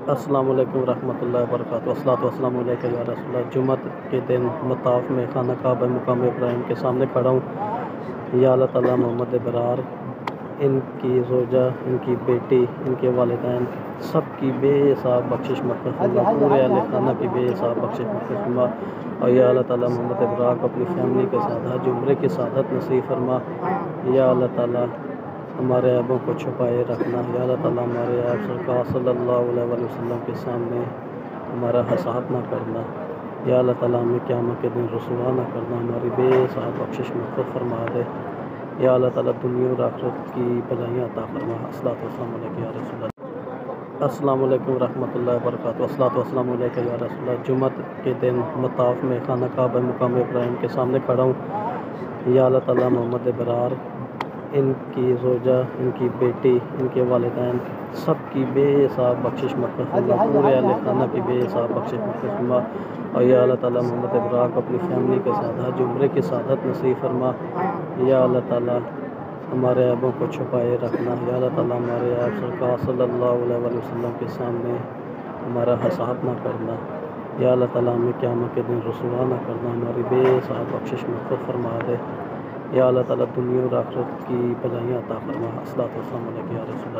السلام علیکم ورحمۃ اللہ وبرکاتہ، والصلاۃ والسلام علیکہ یا رسول اللہ۔ جمعہ کے دن مطاف میں خانہ کعبہ مقام ابراہیم کے سامنے کھڑا ہوں۔ یا اللہ تعالیٰ محمد ابرار، ان کی زوجہ، ان کی بیٹی، ان کے والدین سب کی بے حساب بخشش مغفرت فرما، پورے اہل خانہ کی بے حساب بخشش مغفرت فرما، اور یا اللہ تعالیٰ محمد ابرار کو اپنی فیملی کے ساتھ حج عمرے کی سعادت نصیب فرما۔ یا اللہ تعالیٰ ہمارے عیبوں کو چھپائے رکھنا۔ یا اللہ تعالیٰ ہمارے عیب سرکار صلی اللہ علیہ وسلم کے سامنے ہمارا حساب نہ کرنا۔ یا اللہ تعالیٰ ہمیں قیامت کے دن رسوا نہ کرنا، ہماری بے حساب بخشش مغفرت فرما دے۔ یا اللہ تعالیٰ دنیا اور آخرت کی بھلائیاں عطا فرما۔ الصلاۃ والسلام علیکہ یا رسول اللہ۔ السلام علیکم ورحمۃ اللہ وبرکاتہ، والصلاۃ والسلام علیکہ یا رسول اللہ۔ جمعہ کے دن مطاف میں خانہ کعبہ مقام ابراہیم کے سامنے کھڑا ہوں۔ یا اللہ تعالیٰ محمد ابرار، ان کی زوجہ، ان کی بیٹی، ان کے والدین سب کی بے حساب بخشش مغفرت فرما، پورے اہل خانہ کی بے حساب بخشش مغفرت فرما، اور یا اللہ تعالیٰ محمد ابرار کو اپنی فیملی کے ساتھ حج عمرے کی سعادت نصیب فرما۔ یا اللہ تعالیٰ ہمارے عیبوں کو چھپائے رکھنا۔ یا اللہ تعالیٰ ہمارے عیب سرکار صلی اللہ علیہ وسلم کے سامنے ہمارا حساب نہ کرنا۔ یا اللہ تعالیٰ ہمیں قیامت کے دن رسوا نہ کرنا، ہماری بے حساب بخشش مغفرت فرما دے۔ یا اللہ تعالیٰ دنیا اور آخرت کی بھلائیاں عطا فرما۔ الصلاۃ والسلام علیکہ یا رسول اللہ۔